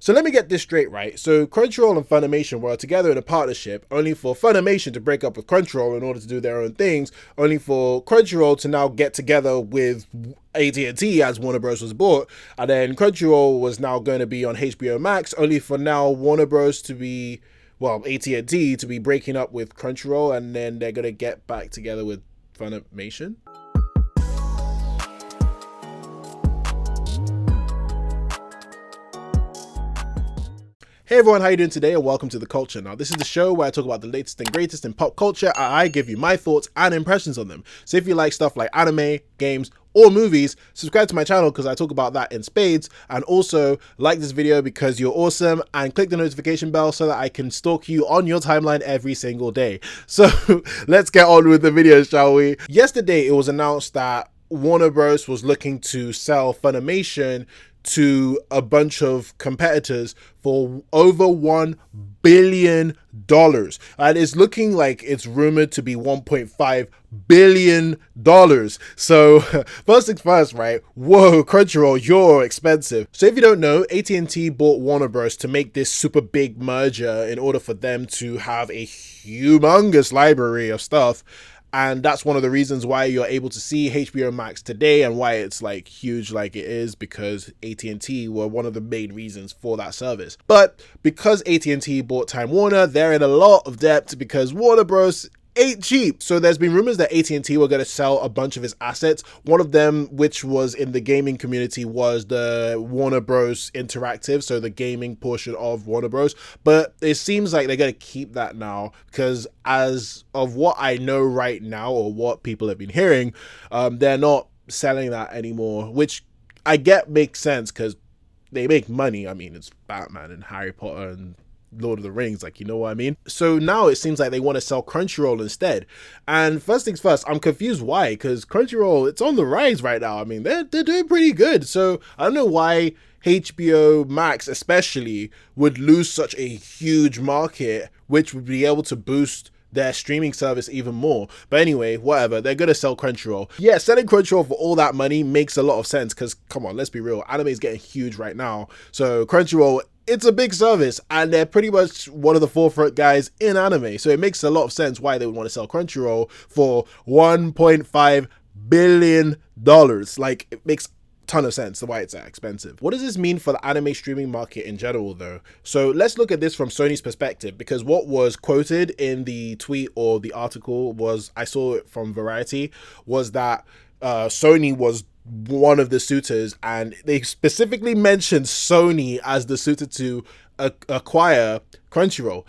So let me get this straight, right? So Crunchyroll and Funimation were together in a partnership, only for Funimation to break up with Crunchyroll in order to do their own things, only for Crunchyroll to now get together with AT&T as Warner Bros. Was bought, and then Crunchyroll was now going to be on HBO Max, only for now Warner Bros. To be, well, AT&T to be breaking up with Crunchyroll, and then they're going to get back together with Funimation. Hey everyone, how you doing today, and welcome to The Culture. Now, this is the show where I talk about the latest and greatest in pop culture, and I give you my thoughts and impressions on them. So if you like stuff like anime, games, or movies, subscribe to my channel because I talk about that in spades, and also like this video because you're awesome, and click the notification bell so that I can stalk you on your timeline every single day. So let's get on with the video, shall we? Yesterday, it was announced that Warner Bros. Was looking to sell Funimation to a bunch of competitors for over $1 billion. And it's looking like it's rumored to be $1.5 billion. So first things first, right? Whoa, Crunchyroll, you're expensive. So if you don't know, AT&T bought Warner Bros. To make this super big merger in order for them to have a humongous library of stuff. And that's one of the reasons why you're able to see HBO Max today and why it's like huge like it is, because AT&T were one of the main reasons for that service. But because AT&T bought Time Warner, they're in a lot of debt because Warner Bros. Ain't cheap. So there's been rumors that AT&T were going to sell a bunch of its assets. One of them, which was in the gaming community, was the Warner Bros. Interactive, so the gaming portion of Warner Bros. But it seems like they're going to keep that now, because as of what I know right now, or what people have been hearing, they're not selling that anymore, which I get makes sense because they make money. I mean, it's Batman and Harry Potter and Lord of the Rings, like, you know what I mean? So now it seems like they want to sell Crunchyroll instead. And first things first, I'm confused why, because Crunchyroll, it's on the rise right now. I mean, they're doing pretty good. So I don't know why HBO Max especially would lose such a huge market, which would be able to boost their streaming service even more. But anyway, whatever, they're gonna sell Crunchyroll. Yeah, selling Crunchyroll for all that money makes a lot of sense, because come on, let's be real, anime is getting huge right now. So Crunchyroll, it's a big service, and they're pretty much one of the forefront guys in anime. So it makes a lot of sense why they would want to sell Crunchyroll for $1.5 billion. Like, it makes ton of sense why it's that expensive. What does this mean for the anime streaming market in general though? So let's look at this from Sony's perspective, because what was quoted in the tweet or the article was, I saw it from Variety, was that Sony was one of the suitors, and they specifically mentioned Sony as the suitor to acquire Crunchyroll.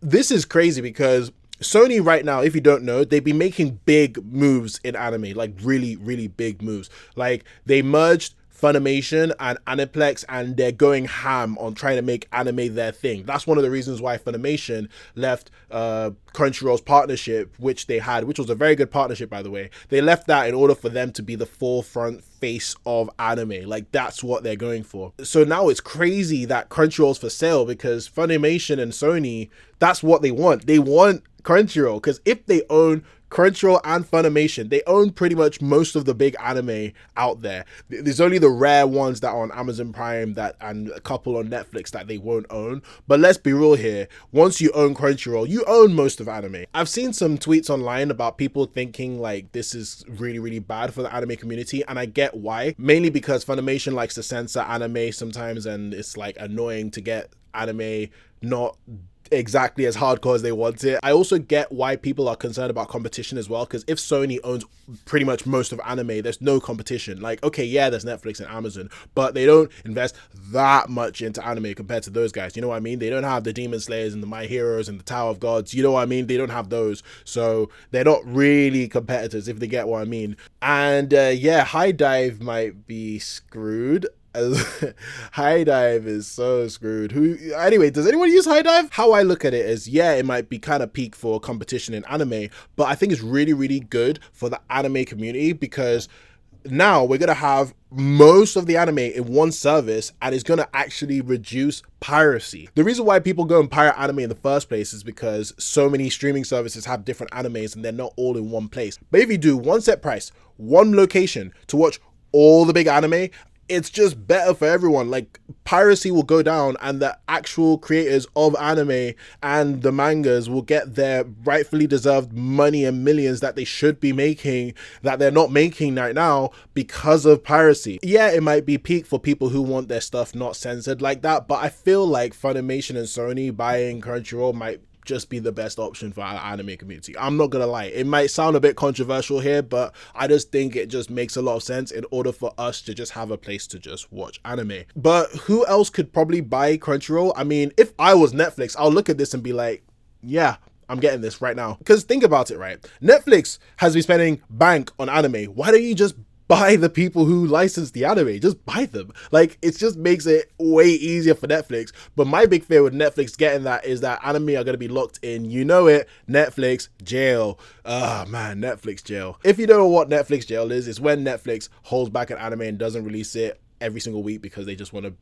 This is crazy because Sony right now, if you don't know, they've been making big moves in anime, like really, really big moves. Like, they merged Funimation and Aniplex, and they're going ham on trying to make anime their thing. That's one of the reasons why Funimation left Crunchyroll's partnership, which they had, which was a very good partnership, by the way. They left that in order for them to be the forefront face of anime. Like, that's what they're going for. So now it's crazy that Crunchyroll's for sale, because Funimation and Sony, that's what they want. They want Crunchyroll, because if they own Crunchyroll and Funimation, they own pretty much most of the big anime out there. There's only the rare ones that are on Amazon Prime and a couple on Netflix that they won't own. But let's be real here. Once you own Crunchyroll, you own most of anime. I've seen some tweets online about people thinking like this is really, really bad for the anime community, and I get why. Mainly because Funimation likes to censor anime sometimes, and it's like annoying to get anime not exactly as hardcore as they want it. I also get why people are concerned about competition as well, because if Sony owns pretty much most of anime, there's no competition. Like, okay, yeah, there's Netflix and Amazon, but they don't invest that much into anime compared to those guys. You know what I mean? They don't have the Demon Slayers and the My Heroes and the Tower of Gods. You know what I mean? They don't have those. So they're not really competitors, if they get what I mean. And yeah, High Dive might be screwed. High Dive is so screwed. Anyway, does anyone use High Dive? How I look at it is, yeah, it might be kind of peak for competition in anime, but I think it's really, really good for the anime community, because now we're gonna have most of the anime in one service, and it's gonna actually reduce piracy. The reason why people go and pirate anime in the first place is because so many streaming services have different animes and they're not all in one place. But if you do one set price, one location to watch all the big anime, it's just better for everyone. Like, piracy will go down and the actual creators of anime and the mangas will get their rightfully deserved money and millions that they should be making, that they're not making right now because of piracy. Yeah, it might be peak for people who want their stuff not censored like that, but I feel like Funimation and Sony buying Crunchyroll might just be the best option for our anime community. I'm not gonna lie, it might sound a bit controversial here, but I just think it just makes a lot of sense in order for us to just have a place to just watch anime. But who else could probably buy Crunchyroll? I mean, if I was Netflix, I'll look at this and be like, yeah, I'm getting this right now. Because think about it, right? Netflix has been spending bank on anime. Why don't you just buy the people who license the anime? Just buy them. Like, it just makes it way easier for Netflix. But my big fear with Netflix getting that is that anime are going to be locked in, you know it, Netflix jail. Ah, man, Netflix jail. If you don't know what Netflix jail is, it's when Netflix holds back an anime and doesn't release it every single week because they just want to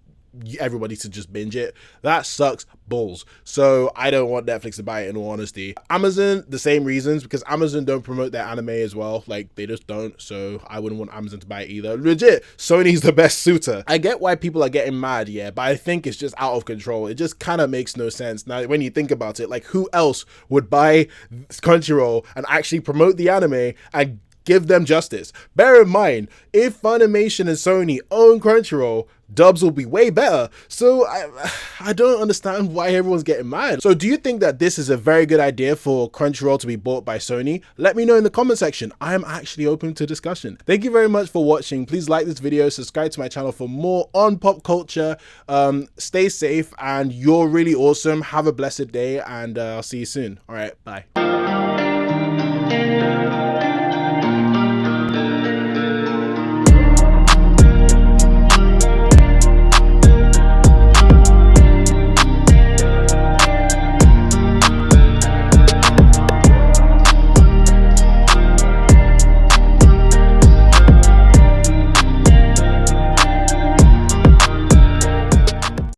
everybody to just binge it. That sucks balls. So I don't want Netflix to buy it, in all honesty. Amazon, the same reasons, because Amazon don't promote their anime as well. Like, they just don't. So I wouldn't want Amazon to buy it either. Legit, Sony's the best suitor. I get why people are getting mad, yeah, but I think it's just out of control. It just kind of makes no sense. Now, when you think about it, like, who else would buy Crunchyroll and actually promote the anime and give them justice? Bear in mind, if Funimation and Sony own Crunchyroll, dubs will be way better. So I don't understand why everyone's getting mad. So do you think that this is a very good idea for Crunchyroll to be bought by Sony? Let me know in the comment section. I am actually open to discussion. Thank you very much for watching. Please like this video, subscribe to my channel for more on pop culture. Stay safe, and you're really awesome. Have a blessed day, and I'll see you soon. All right, bye.